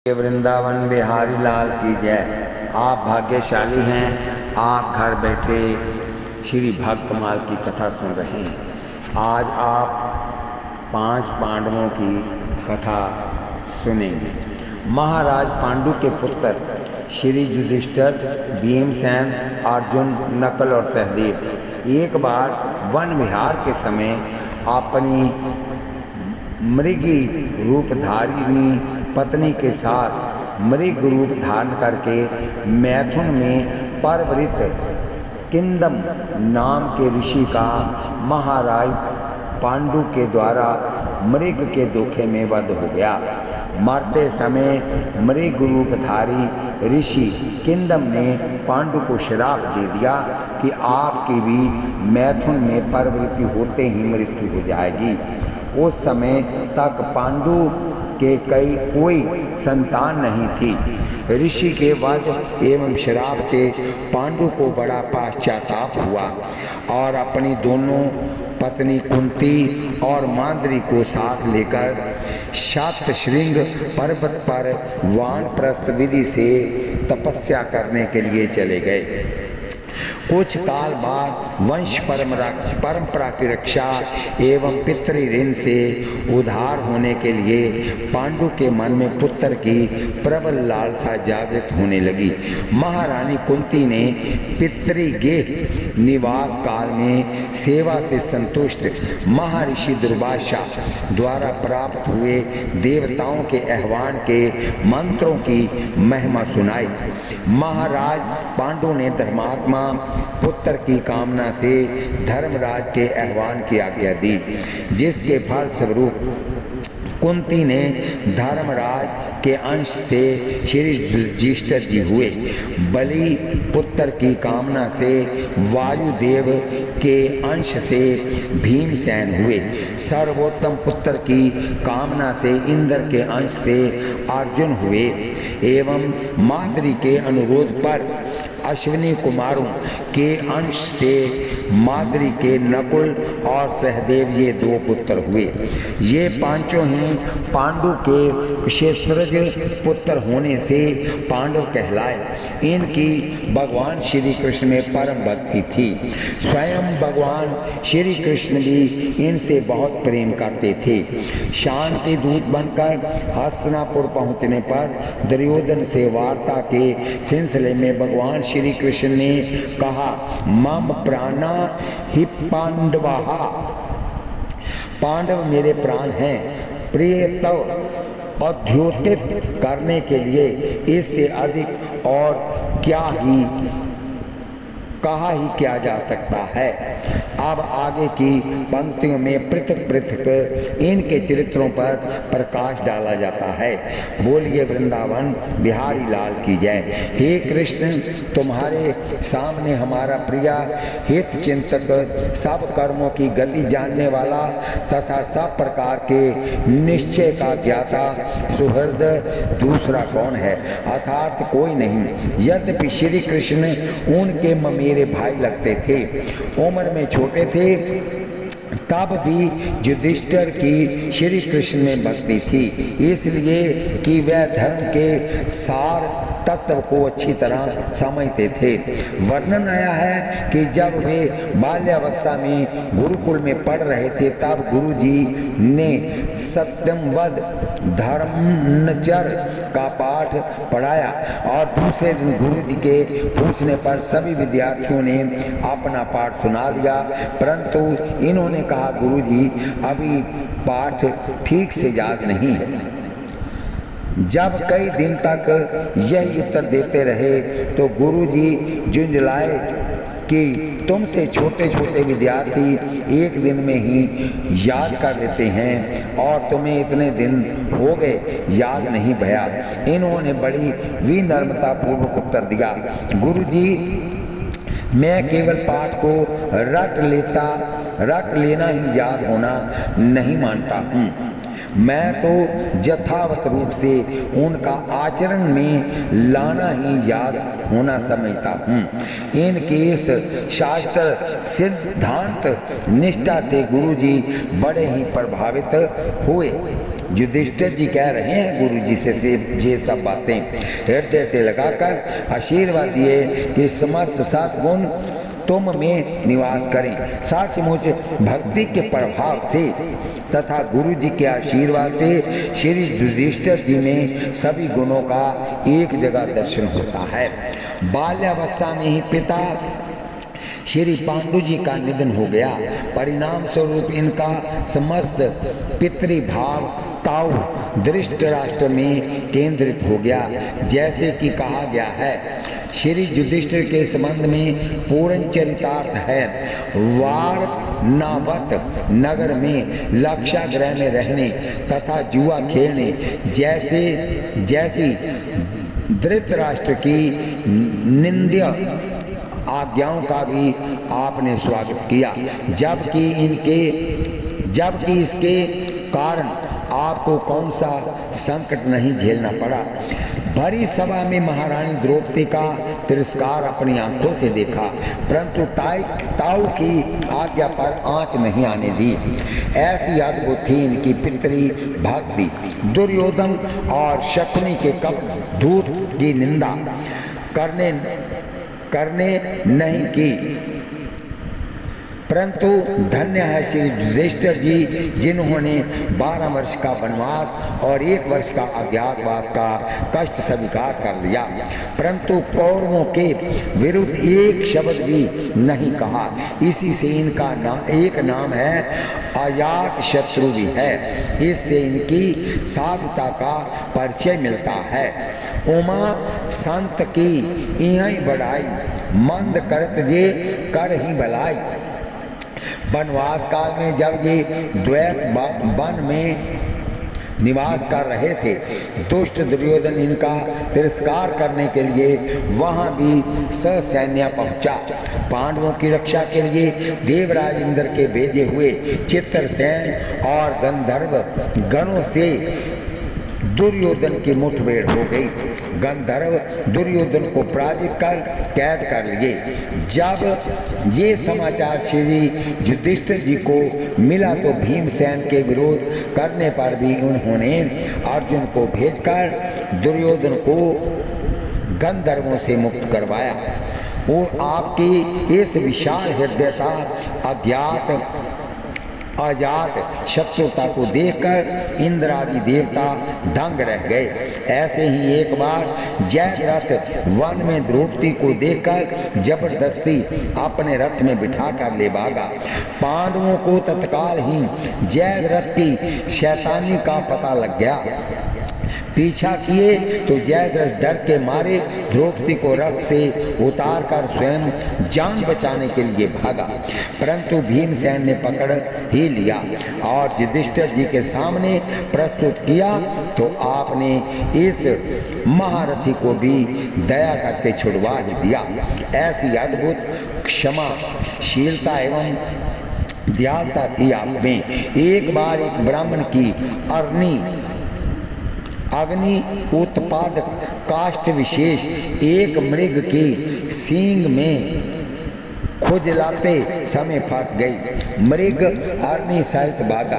वृंदावन बिहारी लाल की जय। आप भाग्यशाली हैं, आप घर बैठे श्री भक्तमाल की कथा सुन रहे हैं। आज आप 5 पांडवों की कथा सुनेंगे। महाराज पांडु के पुत्र श्री युधिष्ठिर, भीमसेन, अर्जुन, नकुल और सहदेव एक बार वन विहार के समय अपनी मृगी रूपधारिणी पत्नी के साथ मृग रूप धारण करके मैथुन में परवृत किंदम नाम के ऋषि का महाराज पांडु के द्वारा मृग के धोखे में वध हो गया। मरते समय मृग रूपधारी ऋषि किंदम ने पांडु को श्राप दे दिया कि आपकी भी मैथुन में परवृत्ति होते ही मृत्यु हो जाएगी। उस समय तक पांडु के कोई संतान नहीं थी। ऋषि के वध एवं श्राप से पांडु को बड़ा पश्चाताप हुआ और अपनी दोनों पत्नी कुंती और माद्री को साथ लेकर शतशृंग पर्वत पर वानप्रस्थ विधि से तपस्या करने के लिए चले गए। कुछ काल बाद वंश परंपरा की रक्षा एवं पितृऋण से उद्धार होने के लिए पांडु के मन में पुत्र की प्रबल लालसा जागृत होने लगी। महारानी कुंती ने पितृगेह निवास काल में सेवा से संतुष्ट महर्षि दुर्वासा द्वारा प्राप्त हुए देवताओं के आह्वान के मंत्रों की महिमा सुनाई। महाराज पांडु ने धर्मात्मा पुत्र की कामना से धर्मराज के आह्वान की आज्ञा दी, जिसके फल स्वरूप कुंती ने धर्मराज के अंश से श्री युधिष्ठिर जी हुए। बलि पुत्र की कामना से वायुदेव के अंश से भीमसेन हुए। सर्वोत्तम पुत्र की कामना से इंद्र के अंश से अर्जुन हुए एवं माद्री के अनुरोध पर अश्विनी कुमारों के अंश से माद्री के नकुल और सहदेव ये 2 पुत्र हुए। ये पांचों ही पांडु के क्षेत्रज पुत्र होने से पांडव कहलाए। इनकी भगवान श्री कृष्ण में परम भक्ति थी। स्वयं भगवान श्री कृष्ण भी इनसे बहुत प्रेम करते थे। शांति दूत बनकर हस्तिनापुर पहुंचने पर दुर्योधन से वार्ता के सिलसिले में भगवान श्री कृष्ण ने कहा, मम प्राणा हि पांडवाः, पांडव मेरे प्राण हैं। प्रिय तव अद्योतित करने के लिए इससे अधिक और कहा ही क्या जा सकता है। अब आगे की पंक्तियों में पृथक पृथक इनके चरित्रों पर प्रकाश डाला जाता है। बोलिए वृंदावन बिहारी लाल की जय। हे कृष्ण, तुम्हारे सामने हमारा प्रिया हित चिंतक, सब कर्मों की गति जानने वाला तथा सब प्रकार के निश्चय का ज्ञाता सुहृद दूसरा कौन है? अर्थात कोई नहीं। यद्यपि श्री कृष्ण उनके मेरे भाई लगते थे, उम्र में छोटे थे, तब भी युधिष्ठिर की श्री कृष्ण में भक्ति थी, इसलिए कि वह धर्म के सार तत्व को अच्छी तरह समझते थे। वर्णन आया है कि जब वे बाल्यावस्था में गुरुकुल में पढ़ रहे थे, तब गुरुजी ने सत्यमवद धर्मचर का पाठ पढ़ाया और दूसरे दिन गुरुजी के पूछने पर सभी विद्यार्थियों ने अपना पाठ सुना दिया। परंतु इन्होंने कहा, गुरुजी अभी पाठ ठीक से याद नहीं है। जब कई दिन तक यही उत्तर देते रहे तो गुरुजी झुंझलाए कि तुमसे छोटे छोटे विद्यार्थी एक दिन में ही याद कर लेते हैं और तुम्हें इतने दिन हो गए याद नहीं भया। इन्होंने बड़ी विनम्रता पूर्वक उत्तर दिया, गुरुजी मैं केवल पाठ को रट लेना ही याद होना नहीं मानता हूँ। मैं तो यथावत रूप से उनका आचरण में लाना ही याद होना समझता हूँ। इनके इस शास्त्र सिद्धांत निष्ठा से गुरुजी बड़े ही प्रभावित हुए। युधिष्ठिर जी कह रहे हैं गुरु जी से ये सब बातें हृदय से लगाकर आशीर्वाद दिए कि समस्त सद्गुण तुम में निवास करें। सचमुच भक्ति के प्रभाव से तथा गुरु जी के आशीर्वाद से श्री युधिष्ठिर जी में सभी गुणों का एक जगह दर्शन होता है। बाल्यावस्था में ही पिता श्री पांडु जी का निधन हो गया। परिणाम स्वरूप इनका समस्त पितृभाव ताऊ धृतराष्ट्र में केंद्रित हो गया। जैसे कि कहा गया है, श्री युधिष्ठिर के संबंध में पूर्ण चरितार्थ है। वारणावत नगर में लक्षागृह में रहने तथा जुआ खेलने जैसी धृतराष्ट्र की निंद्य आज्ञाओं का भी आपने स्वागत किया, जबकि इसके कारण आपको कौन सा संकट नहीं झेलना पड़ा। भरी सभा में महारानी द्रौपदी का तिरस्कार अपनी आंखों से देखा, परंतु ताऊ की आज्ञा पर आंच नहीं आने दी। ऐसी अद्भुत थी इनकी पितृ भक्ति। दुर्योधन और शकुनी के कपट दूत की निंदा करने नहीं की, परंतु धन्य है श्री युधिष्ठिर जी जिन्होंने 12 वर्ष का वनवास और 1 वर्ष का अज्ञातवास का कष्ट स्वीकार कर लिया, परंतु कौरवों के विरुद्ध एक शब्द भी नहीं कहा। इसी से इनका एक नाम है अजात शत्रु भी है। इससे इनकी साधुता का परिचय मिलता है। उमा संत की यही बढ़ाई, मंद करत जे कर ही भलाई। वनवास काल में जब ये द्वैत वन में निवास कर रहे थे, दुष्ट दुर्योधन इनका तिरस्कार करने के लिए वहां भी ससैन्य पहुंचा। पांडवों की रक्षा के लिए देवराज इंद्र के भेजे हुए चित्रसेन और गंधर्व गणों से दुर्योधन की मुठभेड़ हो गई। गंधर्व दुर्योधन को पराजित कर कैद कर लिए। जब ये समाचार श्री युधिष्ठिर जी को मिला तो भीमसेन के विरोध करने पर भी उन्होंने अर्जुन को भेजकर दुर्योधन को गंधर्वों से मुक्त करवाया। वो आपकी इस विशाल हृदयता अजात शत्रुता को देखकर इंद्र आदि देवता दंग रह गए। ऐसे ही एक बार जयद्रथ वन में द्रौपदी को देखकर जबरदस्ती अपने रथ में बिठा कर ले भागा। पांडवों को तत्काल ही जयद्रथ की शैतानी का पता लग गया। पीछा किए तो जयद्रथ डर के मारे द्रौपदी को रथ से उतारकर स्वयं जान बचाने के लिए भागा, परंतु भीमसेन ने पकड़ ही लिया और युधिष्ठिर जी के सामने प्रस्तुत किया तो आपने इस महारथी को भी दया करके छुड़वा ही दिया। ऐसी अद्भुत क्षमाशीलता एवं दयालुता थी आप में। एक बार एक ब्राह्मण की अग्नि उत्पादक काष्ठ विशेष एक मृग की सींग में खुजलाते समय फंस गई। मृग अग्नि सहित भागा।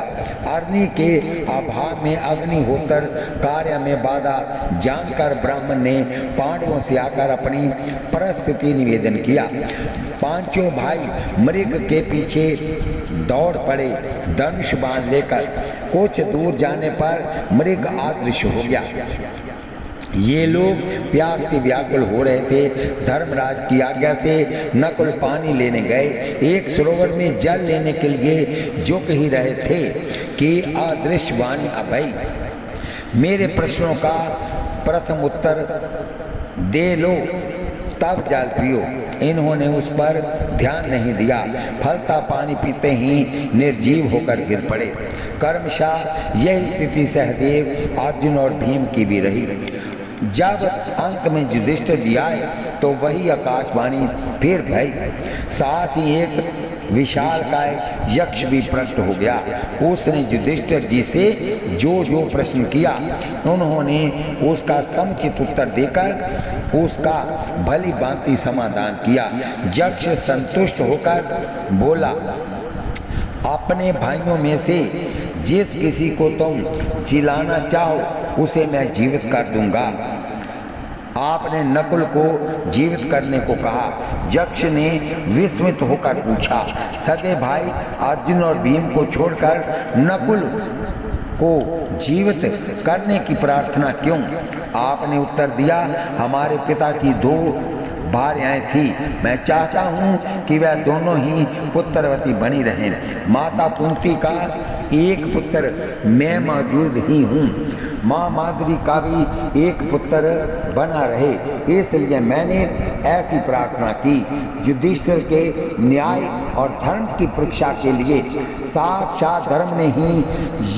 अग्नि के अभाव में अग्निहोत्र कार्य में बाधा जानकर ब्राह्मण ने पांडवों से आकर अपनी परिस्थिति निवेदन किया। पांचों भाई मृग के पीछे दौड़ पड़े धनुष बाण लेकर। कुछ दूर जाने पर मृग अदृश्य हो गया। ये लोग प्यास से व्याकुल हो रहे थे। धर्मराज की आज्ञा से नकुल पानी लेने गए। एक सरोवर में जल लेने के लिए झुक ही रहे थे कि अदृश्य वाणी अभय मेरे प्रश्नों का प्रथम उत्तर दे लो तब जल पियो। इन्होंने उस पर ध्यान नहीं दिया। फलता पानी पीते ही निर्जीव होकर गिर पड़े। कर्मशः यही स्थिति सहदेव अर्जुन और भीम की भी रही। जब अंत में युधिष्ठिर जी आए तो वही आकाशवाणी फिर भई। साथ ही एक विशालकाय यक्ष भी प्रकट हो गया। उसने युधिष्ठिर जी से जो प्रश्न किया उन्होंने उसका समुचित उत्तर देकर उसका भली भांति समाधान किया। यक्ष संतुष्ट होकर बोला, अपने भाइयों में से जिस किसी को तुम जिलाना चाहो उसे मैं जीवित कर दूंगा। आपने नकुल को जीवित करने को कहा। यक्ष ने विस्मित होकर पूछा, सगे भाई अर्जुन और भीम को छोड़कर नकुल को जीवित करने की प्रार्थना क्यों? आपने उत्तर दिया, हमारे पिता की 2 भार्याएं थी, मैं चाहता हूँ कि वह दोनों ही पुत्रवती बनी रहें। माता कुंती का एक पुत्र मैं मौजूद ही हूँ, माँ माद्री का भी एक पुत्र बना रहे, इसलिए मैंने ऐसी प्रार्थना की। युधिष्ठिर के न्याय और धर्म की परीक्षा के लिए साक्षात धर्म ने ही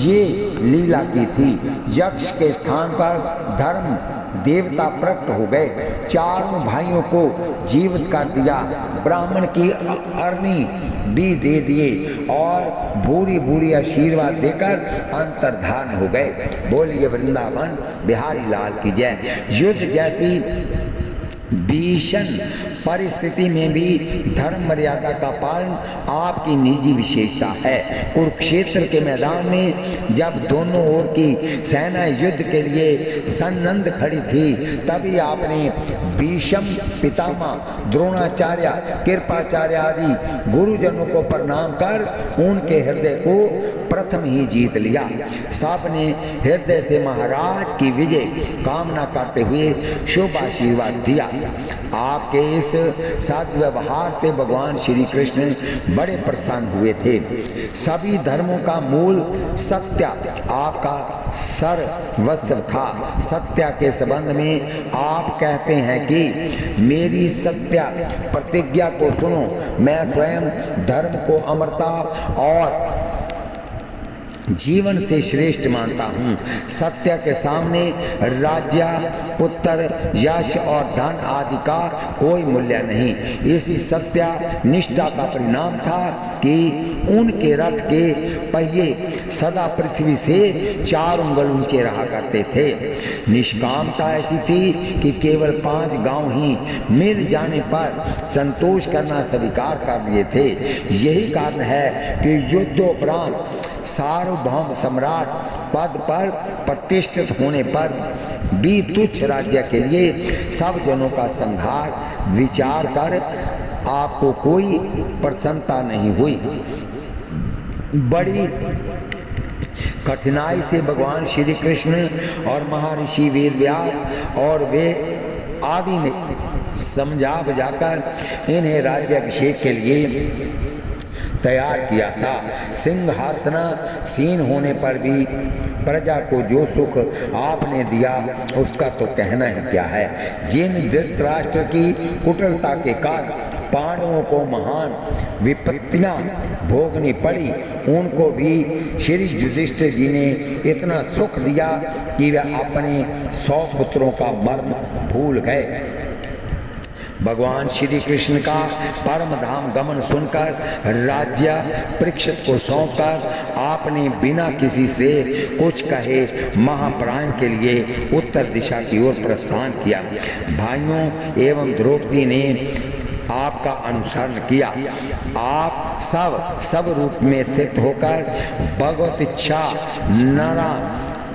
ये लीला की थी। यक्ष के स्थान पर धर्म देवता प्रकट हो गए, चारों भाइयों को जीवित कर दिया, ब्राह्मण की अग्नि भी दे दिए और भूरी भूरी आशीर्वाद देकर अंतर्धान हो गए। बोलिए वृंदावन बिहारी लाल की जय। युद्ध जैसी भीषण परिस्थिति में भी धर्म मर्यादा का पालन आपकी निजी विशेषता है। कुरुक्षेत्र के मैदान में जब दोनों ओर की सेना युद्ध के लिए सन्नद्ध खड़ी थी, तभी आपने भीष्म पितामह द्रोणाचार्य कृपाचार्य आदि गुरुजनों को प्रणाम कर उनके हृदय को प्रथम ही जीत लिया। सबने हृदय से महाराज की विजय कामना करते हुए शुभ आशीर्वाद दिया। आपके इस सद्व्यवहार से भगवान श्री कृष्ण बड़े प्रसन्न हुए थे। सभी धर्मों का मूल सत्य आपका सर्वस्व था। सत्य के संबंध में आप कहते हैं कि मेरी सत्य प्रतिज्ञा को सुनो, मैं स्वयं धर्म को अमरता और जीवन से श्रेष्ठ मानता हूँ। सत्य के सामने राज्य, पुत्र, यश और धन आदि का कोई मूल्य नहीं। इसी सत्य निष्ठा का परिणाम था कि उनके रथ के पहिए सदा पृथ्वी से 4 उंगल ऊंचे रहा करते थे। निष्कामता ऐसी थी कि केवल 5 गांव ही मिल जाने पर संतोष करना स्वीकार कर लिए थे। यही कारण है कि युद्धोपरांत सार्वभौम सम्राट पद पर प्रतिष्ठित होने पर भी तुच्छ राज्य के लिए सब जनों का संहार विचार कर आपको कोई प्रसन्नता नहीं हुई। बड़ी कठिनाई से भगवान श्री कृष्ण और महर्षि वेद व्यास और वे आदि ने समझा बुझाकर इन्हें राज्याभिषेक के लिए तैयार किया था। सिंहासनासीन होने पर भी प्रजा को जो सुख आपने दिया उसका तो कहना ही क्या है। जिन धृतराष्ट्र की कुटिलता के कारण पांडवों को महान विपत्तियां भोगनी पड़ी, उनको भी श्री युधिष्ठिर जी ने इतना सुख दिया कि वे अपने 100 पुत्रों का मर्म भूल गए। भगवान श्री कृष्ण का परम धाम गमन सुनकर राज्य परीक्षित को सौंपकर आपने बिना किसी से कुछ कहे महाप्राण के लिए उत्तर दिशा की ओर प्रस्थान किया। भाइयों एवं द्रौपदी ने आपका अनुसरण किया। आप सब रूप में स्थित होकर भगवत इच्छा नाना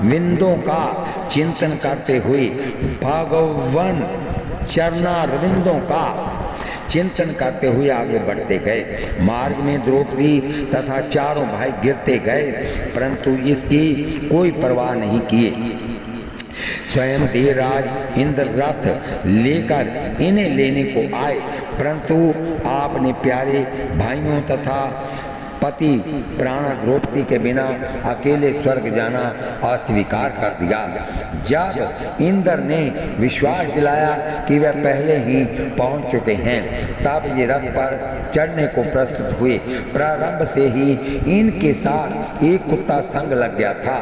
विंदों का चिंतन करते हुए भगवान चरणारविंदों का चिंतन करते हुए आगे बढ़ते गए। मार्ग में द्रौपदी तथा चारों भाई गिरते गए, परंतु इसकी कोई परवाह नहीं किए। स्वयं देवराज इंद्र रथ लेकर इन्हें लेने को आए, परंतु आपने प्यारे भाइयों तथा पति प्राण द्रौपदी के बिना अकेले स्वर्ग जाना अस्वीकार कर दिया। जब इंद्र ने विश्वास दिलाया कि वे पहले ही पहुंच चुके हैं, तब ये रथ पर चढ़ने को प्रस्तुत हुए। प्रारंभ से ही इनके साथ एक कुत्ता संग लग गया था।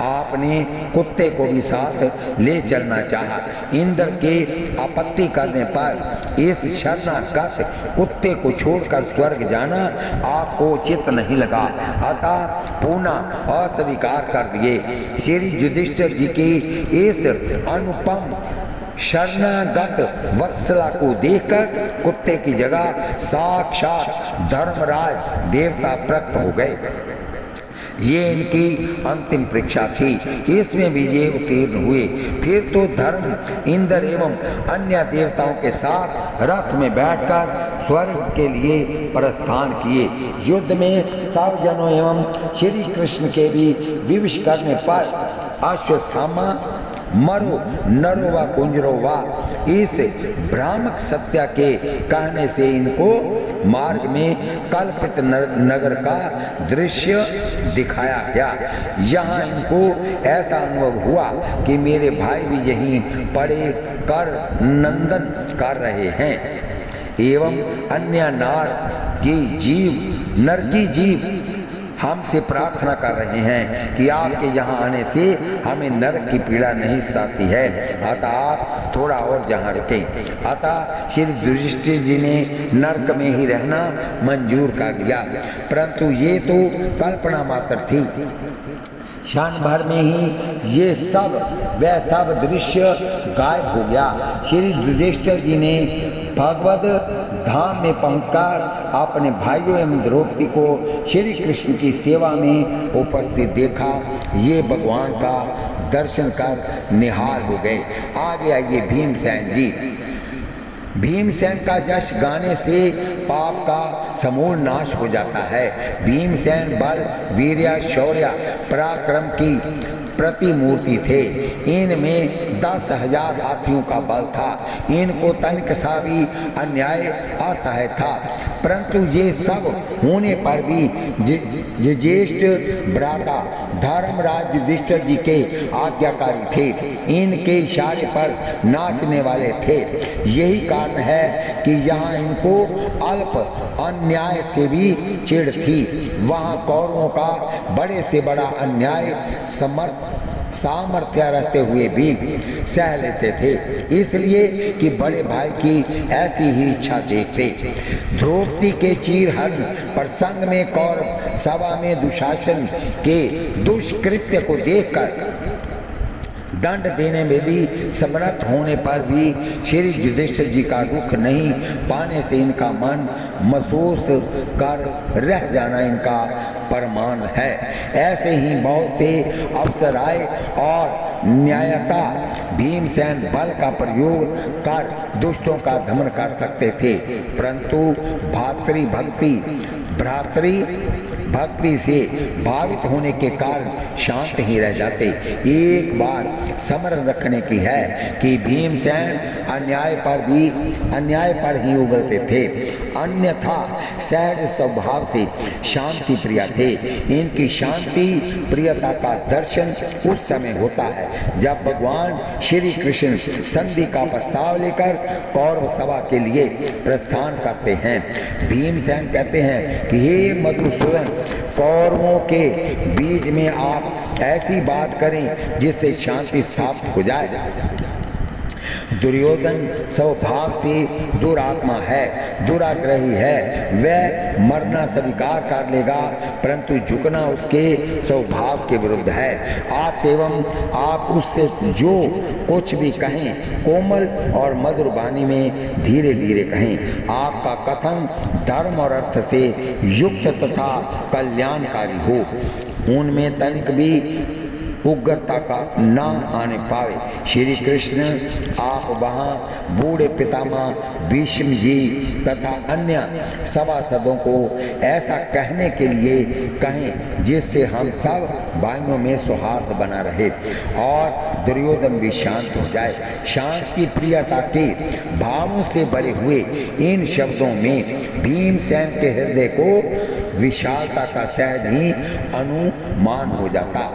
आपने कुत्ते को भी साथ ले चलना चाहा। इंद्र के आपत्ति करने पर इस शरणागत कुत्ते को छोड़कर स्वर्ग जाना आपको उचित नहीं लगा, अतः पुनः अस्वीकार कर दिए। श्री युधिष्ठिर जी की इस अनुपम शरणागत वत्सला को देखकर कुत्ते की जगह साक्षात धर्मराज देवता प्रकट हो गए। ये इनकी अंतिम परीक्षा थी। इसमें भी ये उत्तीर्ण हुए। फिर तो धर्म इंद्र एवं अन्य देवताओं के साथ रथ में बैठकर स्वर्ग के लिए प्रस्थान किए। युद्ध में सब जनों एवं श्री कृष्ण के भी विवश करने पर अश्वस्थामा मरो नरो व कुंजरो वा इस भ्रामक सत्य के कहने से इनको मार्ग में कल्पित नगर का दृश्य दिखाया गया। यहाँ इनको ऐसा अनुभव हुआ कि मेरे भाई भी यहीं पड़े कर नंदन कर रहे हैं एवं अन्य नरकी जीव हमसे प्रार्थना कर रहे हैं कि आपके यहाँ आने से हमें नरक की पीड़ा नहीं सताती है, अतः आप थोड़ा और यहाँ रुकें। अतः श्री युधिष्ठिर जी ने नरक में ही रहना मंजूर कर लिया, परंतु ये तो कल्पना मात्र थी। क्षण भर में ही ये वह सब दृश्य गायब हो गया। श्री युधिष्ठिर जी ने भगवद धाम में पहुंचकर अपने भाइयों एवं द्रौपदी को श्री कृष्ण की सेवा में उपस्थित देखा। ये भगवान का दर्शन कर निहाल हो गए। आगे आइए भीमसेन जी। भीमसेन का यश गाने से पाप का समूल नाश हो जाता है। भीमसेन बल वीर्य शौर्य पराक्रम की प्रतिमूर्ति थे। इनमें 10,000 हाथियों का बल था। इनको तनिक सा भी अन्याय असहाय था, परंतु ये सब होने पर भी ज्येष्ठ भ्राता धर्मराज युधिष्ठिर जी के आज्ञाकारी थे। इनके इशारे पर नाचने वाले थे। यही कारण है कि यहाँ इनको अल्प अन्याय से भी चिढ़ थी। वहाँ कौरवों का बड़े से बड़ा अन्याय सामर्थ्य रहते हुए भी सह लेते थे, इसलिए कि बड़े भाई की ऐसी ही इच्छा देखते। द्रौपदी के चीरहरण प्रसंग में कौरव सभा में दुशासन के दुष्कृत्य को देखकर दंड देने में भी समर्थ होने पर भी श्री युधिष्ठिर जी का दुख नहीं पाने से इनका मन महसूस कर रह जाना इनका प्रमाण है। ऐसे ही बहुत से अवसर आए और न्यायता भीमसेन बल का प्रयोग कर दुष्टों का दमन कर सकते थे, परंतु भक्ति से भावित होने के कारण शांत ही रह जाते। एक बार स्मरण रखने की है कि भीमसेन अन्याय पर ही उगलते थे, अन्यथा सहज स्वभाव से शांति प्रिय थे। इनकी शांति प्रियता का दर्शन उस समय होता है जब भगवान श्री कृष्ण संधि का प्रस्ताव लेकर कौरव सभा के लिए प्रस्थान करते हैं। भीमसेन कहते हैं कि हे मधुसूदन, कौरवों के बीच में आप ऐसी बात करें जिससे शांति स्थापित हो जाए। दुर्योधन स्वभाव से दुरात्मा है, दुराग्रही है। वह मरना स्वीकार कर लेगा, परंतु झुकना उसके स्वभाव के विरुद्ध है। एवं आप उससे जो कुछ भी कहें कोमल और मधुर वाणी में धीरे धीरे कहें। आपका कथन धर्म और अर्थ से युक्त तथा कल्याणकारी हो, उनमें तनिक भी उग्रता का न आने पावे। श्री कृष्ण आप वहाँ बूढ़े पितामह भीष्म जी तथा अन्य सभासदों को ऐसा कहने के लिए कहें जिससे हम सब भाइयों में सौहार्द बना रहे और दुर्योधन भी शांत हो जाए। शांति प्रियता के भावों से भरे हुए इन शब्दों में भीमसेन के हृदय को विशालता का सहज ही अनुमान हो जाता।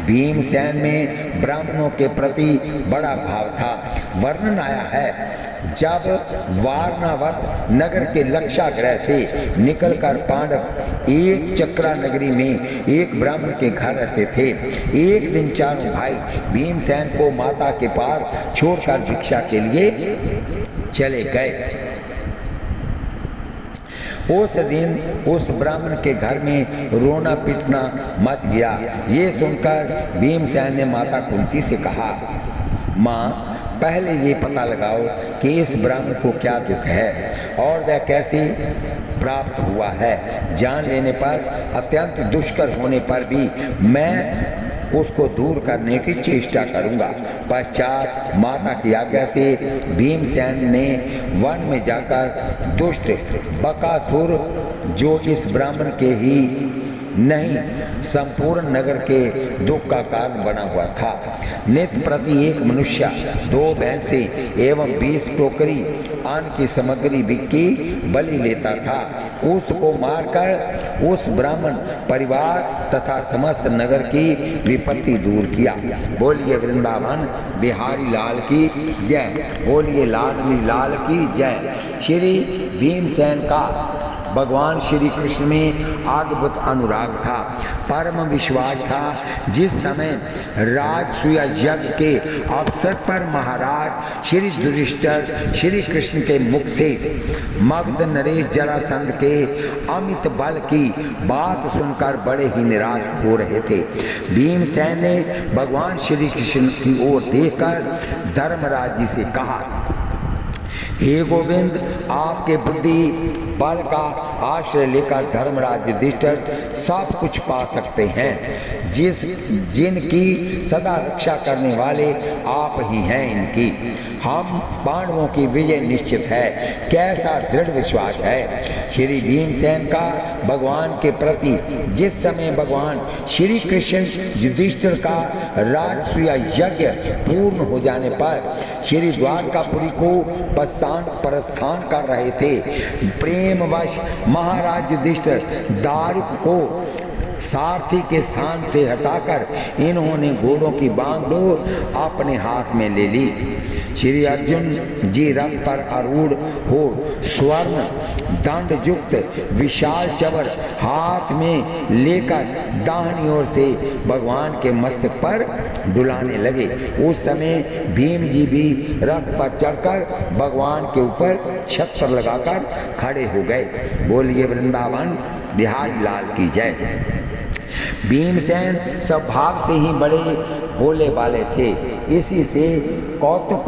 भीमसेन में ब्राह्मणों के प्रति बड़ा भाव था। वर्णन आया है जब वारणावत नगर के लक्षागृह से निकलकर पांडव एक चक्रा नगरी में एक ब्राह्मण के घर रहते थे। एक दिन चारों भाई भीमसेन को माता के पास छोड़कर भिक्षा के लिए चले गए। उस दिन उस ब्राह्मण के घर में रोना पीटना मच गया। ये सुनकर भीमसेन ने माता कुंती से कहा, माँ, पहले ये पता लगाओ कि इस ब्राह्मण को क्या दुख है और वह कैसे प्राप्त हुआ है। जान लेने पर अत्यंत दुष्कर होने पर भी मैं उसको दूर करने की चेष्टा करूंगा। पश्चात माता की आज्ञा से भीमसेन ने वन में जाकर दुष्ट बकासुर, जो इस ब्राह्मण के ही नहीं संपूर्ण नगर के दुख का कारण बना हुआ था, नित्य प्रति एक मनुष्य 2 भैंसें एवं 20 टोकरी अन्न की सामग्री बिक्की बलि लेता था, उसको मारकर उस ब्राह्मण परिवार तथा समस्त नगर की विपत्ति दूर किया। बोलिए वृंदावन बिहारी लाल की जय, बोलिए लाडली लाल की जय। श्री भीमसेन का भगवान श्री कृष्ण में अद्भुत अनुराग था, परम विश्वास था। जिस समय राजसूय यज्ञ के अवसर पर महाराज श्री युधिष्ठिर श्री कृष्ण के मुख से मगध नरेश जरासंध के अमित बल की बात सुनकर बड़े ही निराश हो रहे थे, भीमसेन ने भगवान श्री कृष्ण की ओर देखकर धर्मराज जी से कहा, हे गोविंद, आपके बुद्धि बल का आश्रय लेकर धर्मराज युधिष्ठिर सब कुछ पा सकते हैं। जिनकी सदा रक्षा करने वाले आप ही हैं, इनकी हम पांडवों की विजय निश्चित है। कैसा दृढ़ विश्वास है श्री भीमसेन का भगवान के प्रति। जिस समय भगवान श्री कृष्ण युधिष्ठिर का राजसूय यज्ञ पूर्ण हो जाने पर श्री द्वारकापुरी को प्रस्थान कर रहे थे, प्रेमवश महाराज युधिष्ठिर दारुक को सारथी के स्थान से हटाकर इन्होंने घोड़ों की बागडोर अपने हाथ में ले ली। श्री अर्जुन जी रथ पर आरूढ़ हो स्वर्ण दंड युक्त विशाल चवर हाथ में लेकर दाहिनी ओर से भगवान के मस्तक पर डुलाने लगे। उस समय भीम जी भी रथ पर चढ़कर भगवान के ऊपर छत्र लगाकर खड़े हो गए। बोलिए वृंदावन बिहारी लाल की जय। भीमसेन स्वभाव से ही बड़े भोले वाले थे, इसी से कौतुक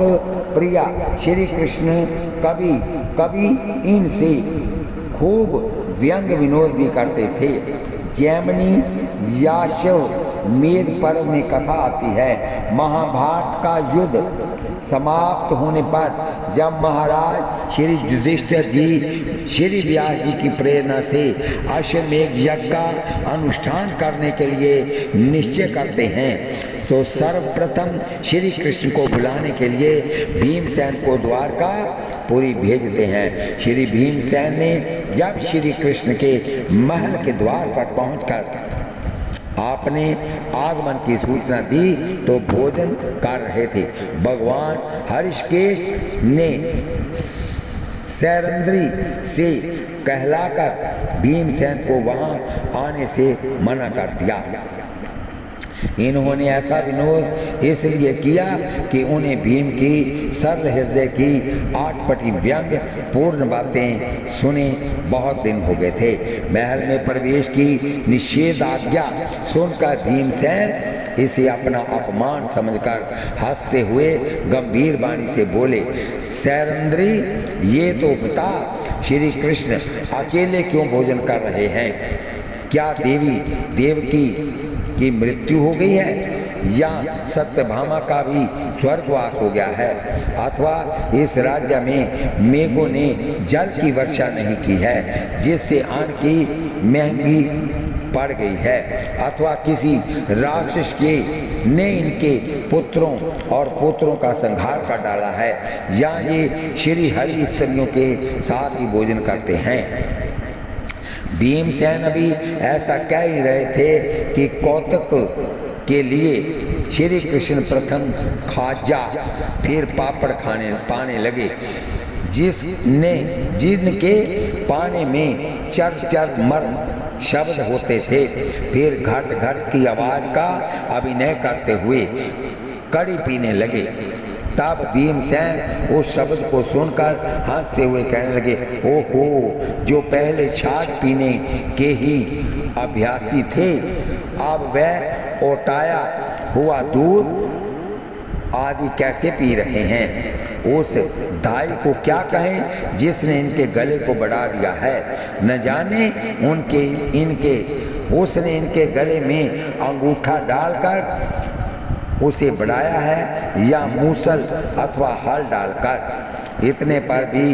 प्रिया श्री कृष्ण कभी कभी इनसे खूब व्यंग विनोद भी करते थे। जैमिनी याशव मेद पर्व में कथा आती है, महाभारत का युद्ध समाप्त होने पर जब महाराज श्री युधिष्ठिर जी श्री व्यास जी की प्रेरणा से अश्वमेध यज्ञ का अनुष्ठान करने के लिए निश्चय करते हैं, तो सर्वप्रथम श्री कृष्ण को बुलाने के लिए भीमसेन को द्वारका पुरी भेजते हैं। श्री भीमसेन ने जब श्री कृष्ण के महल के द्वार पर पहुंचकर आपने आगमन की सूचना दी तो भोजन कर रहे थे। भगवान हरिशकेश ने सैरंद्री से कहलाकर भीमसेन को वहां आने से मना कर दिया। इन्होंने ऐसा विनोद इसलिए किया कि उन्हें भीम की सरल हृदय की आटपटी व्यंग पूर्ण बातें सुने बहुत दिन हो गए थे। महल में प्रवेश की निषेधाज्ञा सुनकर भीमसेन इसे अपना अपमान समझकर हंसते हुए गंभीर वाणी से बोले, सैरंद्री, ये तो बता श्री कृष्ण अकेले क्यों भोजन कर रहे हैं? क्या देवी देवकी की मृत्यु हो गई है या सत्यभामा का भी स्वर्गवास हो गया है, अथवा इस राज्य में मेघों ने जल की वर्षा नहीं की है जिससे अन्न की महंगी पड़ गई है, अथवा किसी राक्षस के ने इनके पुत्रों और पुत्रों का संहार कर डाला है, या ये श्री हरि स्त्रियों के साथ ही भोजन करते हैं। भीमसेन अभी ऐसा कह ही रहे थे कि कौतुक के लिए श्री कृष्ण प्रथम खाजा फिर पापड़ पाने लगे, जिनके पाने में चर चर मर शब्द होते थे। फिर घट घट की आवाज का अभिनय करते हुए कड़ी पीने लगे। तब भीमसेन उस शब्द को सुनकर हंसते हुए कहने लगे, ओहो, जो पहले छाछ पीने के ही अभ्यासी थे, अब वह ओटाया हुआ दूध आदि कैसे पी रहे हैं। उस दाई को क्या कहें जिसने इनके गले को बढ़ा दिया है। न जाने उसने इनके गले में अंगूठा डालकर उसे बढ़ाया है या मूसल अथवा हल डालकर। इतने पर भी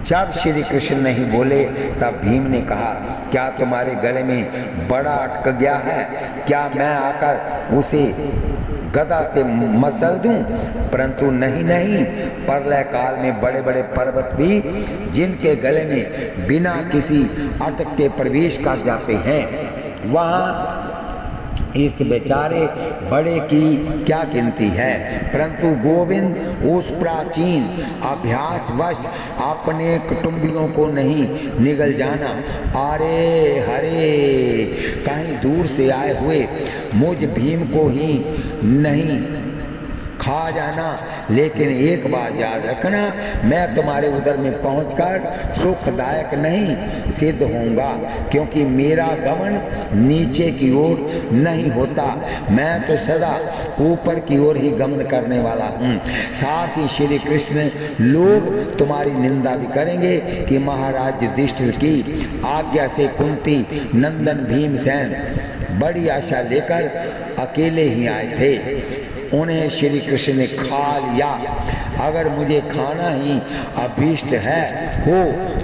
जब श्री कृष्ण नहीं बोले तब भीम ने कहा, क्या तुम्हारे गले में बड़ा अटक गया है? क्या मैं आकर उसे गदा से मसल दूं? परंतु नहीं, प्रलय काल में बड़े बड़े पर्वत भी जिनके गले में बिना किसी अटक के प्रवेश कर जाते हैं, वहाँ इस बेचारे बड़े की क्या गिनती है। परंतु गोविंद उस प्राचीन अभ्यासवश अपने कुटुंबियों को नहीं निगल जाना। अरे हरे, कहीं दूर से आए हुए मुझ भीम को ही नहीं खा जाना। लेकिन एक बात याद रखना, मैं तुम्हारे उदर में पहुंचकर सुखदायक नहीं सिद्ध होऊंगा, क्योंकि मेरा गमन नीचे की ओर नहीं होता। मैं तो सदा ऊपर की ओर ही गमन करने वाला हूँ। साथ ही श्री कृष्ण लोग तुम्हारी निंदा भी करेंगे कि महाराज युधिष्ठिर की आज्ञा से कुंती नंदन भीमसेन बड़ी आशा लेकर अकेले ही आए थे, उन्हें श्री कृष्ण ने खा लिया। अगर मुझे खाना ही अभीष्ट है हो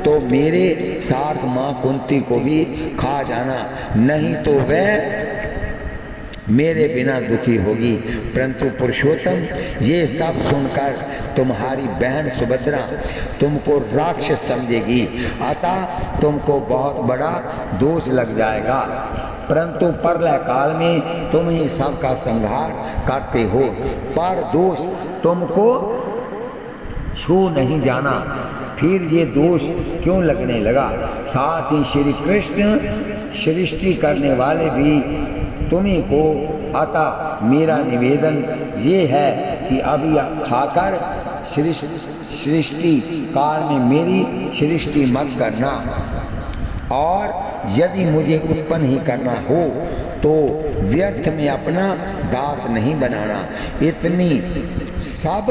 तो मेरे साथ माँ कुंती को भी खा जाना, नहीं तो वह मेरे बिना दुखी होगी। परंतु पुरुषोत्तम, ये सब सुनकर तुम्हारी बहन सुभद्रा तुमको राक्षस समझेगी, अतः तुमको बहुत बड़ा दोष लग जाएगा। परंतु प्रलय काल में तुम ही सबका संहार करते हो, पर दोष तुमको छू नहीं जाना, फिर ये दोष क्यों लगने लगा। साथ ही श्री कृष्ण सृष्टि करने वाले भी तुम्ही को, अतः मेरा निवेदन ये है कि अभी खाकर सृष्टि काल में मेरी सृष्टि मत करना, और यदि मुझे उत्पन्न ही करना हो तो व्यर्थ में अपना दास नहीं बनाना। इतनी सब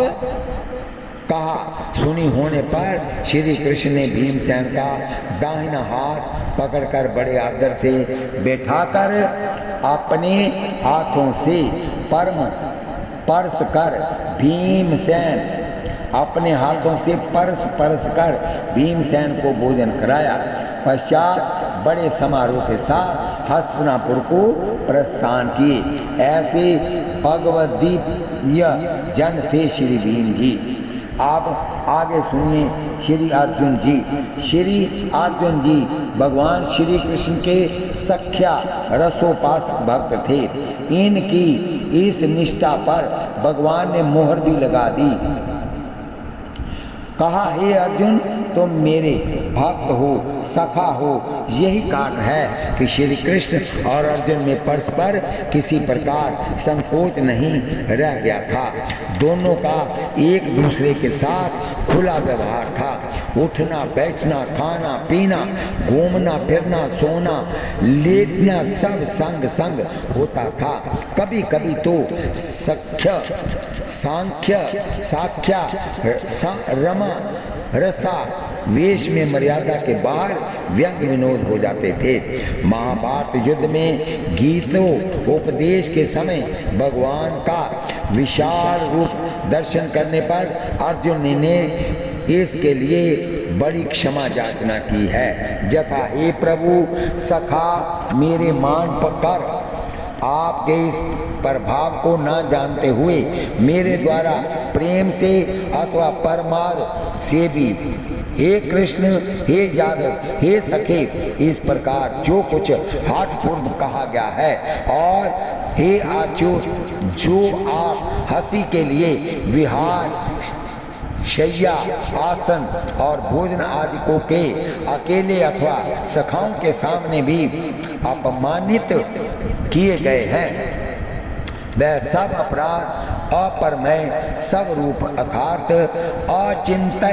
कहा सुनी होने पर श्री कृष्ण ने भीमसेन का दाहिना हाथ पकड़कर बड़े आदर से बैठाकर अपने हाथों से परस कर भीमसेन अपने हाथों से परस कर भीमसेन को भोजन कराया। पश्चात बड़े समारोह के साथ हस्तिनापुर को प्रस्थान किए। ऐसे भगवद्दीप्य जन थे श्री भीम जी। आप आगे सुनिए श्री अर्जुन जी। श्री अर्जुन जी भगवान श्री कृष्ण के सख्या रसोपासक भक्त थे। इनकी इस निष्ठा पर भगवान ने मोहर भी लगा दी। कहा, हे अर्जुन, तुम मेरे भक्त हो, सखा हो। यही कारण है कि श्री कृष्ण और अर्जुन में परस्पर किसी प्रकार संकोच नहीं रह गया था। दोनों का एक दूसरे के साथ खुला व्यवहार था। उठना बैठना, खाना पीना, घूमना फिरना, सोना लेटना सब संग संग होता था। कभी कभी तो साख्या रमा रसा वेश में मर्यादा के बाहर व्यंग विनोद हो जाते थे। महाभारत युद्ध में गीतों उपदेश के समय भगवान का विशाल रूप दर्शन करने पर अर्जुन ने इसके लिए बड़ी क्षमा याचना की है। जथा, हे प्रभु, सखा मेरे मान पकड़, आपके इस प्रभाव को न जानते हुए मेरे द्वारा प्रेम से अथवा परमार्थ से भी, हे कृष्ण, हे यादव, हे सखे, इस प्रकार जो कुछ हठपूर्व कहा गया है, और हे आचो, जो आप हंसी के लिए विहार, शैया, आसन और भोजन आदि को के अकेले अथवा सखाओं के सामने भी अपमानित किए गए हैं, वह सब अपराध अपरमय सब रूप अर्थात अचिंत्य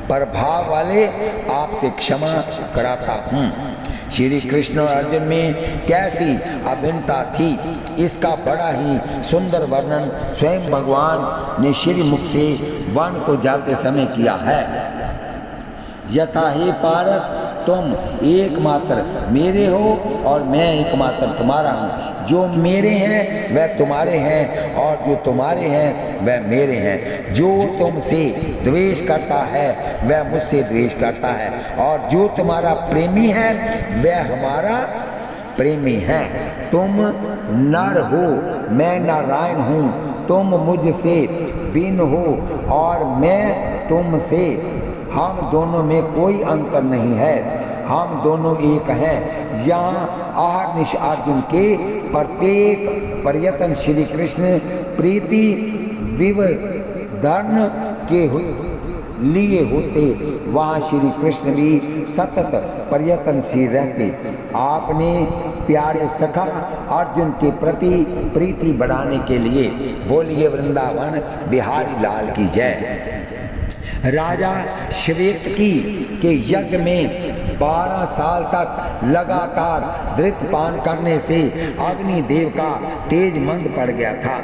प्रभाव वाले आपसे क्षमा कराता हूँ। श्री कृष्ण और अर्जुन में कैसी अभिन्नता थी, इसका बड़ा ही सुंदर वर्णन स्वयं भगवान ने श्री मुख से वन को जाते समय किया है। यथा हे पार्थ, तुम एकमात्र मेरे हो और मैं एकमात्र तुम्हारा हूँ। जो मेरे हैं वह तुम्हारे हैं और जो तुम्हारे हैं वह मेरे हैं। जो तुमसे द्वेष करता है वह मुझसे द्वेष करता है और जो तुम्हारा प्रेमी है वह हमारा प्रेमी है। तुम नर हो, मैं नारायण हूँ। तुम मुझसे भिन्न हो और मैं तुमसे। हम दोनों में कोई अंतर नहीं है, हम दोनों एक हैं। यहाँ अहर्निश अर्जुन के प्रत्येक प्रयत्न श्री कृष्ण प्रीति विवधन के लिए होते, वहाँ श्री कृष्ण भी सतत प्रयत्नशील रहते। आपने प्यारे सखा अर्जुन के प्रति प्रीति बढ़ाने के लिए बोलिए वृंदावन बिहारी लाल की जय। राजा श्वेतकी के यज्ञ में 12 साल तक लगातार धृतपान करने से अग्निदेव का तेज मंद पड़ गया था।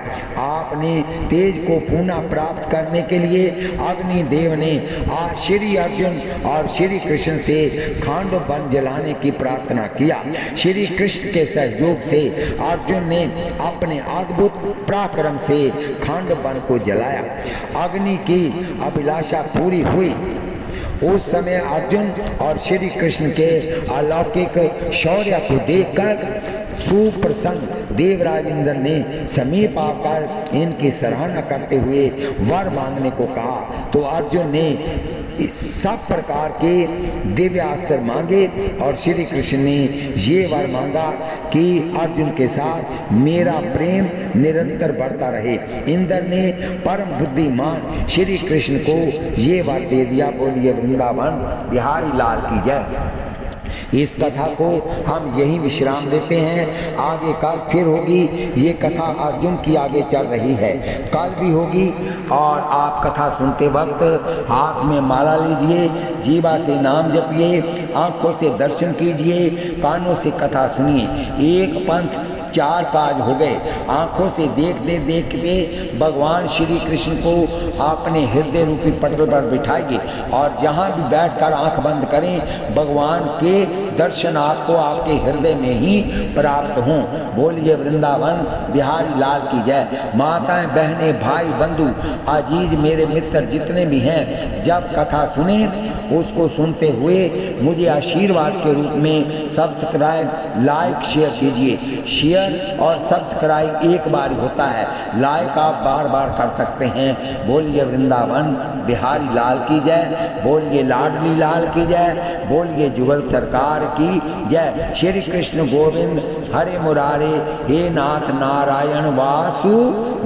आपने तेज को पुनः प्राप्त करने के लिए अग्निदेव ने आज श्री अर्जुन और श्री कृष्ण से खांड वन जलाने की प्रार्थना किया। श्री कृष्ण के सहयोग से अर्जुन ने अपने अद्भुत पराक्रम से खांड वन को जलाया। अग्नि की अभिलाषा पूरी हुई। उस समय अर्जुन और श्री कृष्ण के अलौकिक शौर्य को देखकर सुप्रसन्न देवराज इंद्र ने समीप आकर इनकी सराहना करते हुए वर मांगने को कहा। तो अर्जुन ने सब प्रकार के दिव्यास्त्र मांगे और श्री कृष्ण ने ये वर मांगा कि अर्जुन के साथ मेरा प्रेम निरंतर बढ़ता रहे। इंद्र ने परम बुद्धिमान श्री कृष्ण को ये वर दे दिया। बोलिए वृंदावन बिहारी लाल की जय। इस कथा को हम यही विश्राम देते हैं। आगे कल फिर होगी। ये कथा अर्जुन की आगे चल रही है, कल भी होगी। और आप कथा सुनते वक्त हाथ में माला लीजिए, जीवा से नाम जपिए, आंखों से दर्शन कीजिए, कानों से कथा सुनिए। एक पंथ 4 काज हो गए। आंखों से देखते देखते भगवान श्री कृष्ण को अपने हृदय रूपी पटल पर बिठाइए और जहाँ भी बैठकर आंख बंद करें, भगवान के दर्शन आपको आपके हृदय में ही प्राप्त हों। बोलिए वृंदावन बिहारी लाल की जय। माताएं, बहनें, भाई, बंधु, अजीज मेरे मित्र जितने भी हैं, जब कथा सुने उसको सुनते हुए मुझे आशीर्वाद के रूप में सब्सक्राइब, लाइक, शेयर कीजिए। शेयर और सब्सक्राइब एक बार ही होता है, लाइक आप बार बार कर सकते हैं। बोलिए वृंदावन बिहारी लाल की जय। बोलिए लाडली लाल की जय। बोलिए जुगल सरकार की जय। श्री कृष्ण गोविंद हरे मुरारे, हे नाथ नारायण वासुदेव।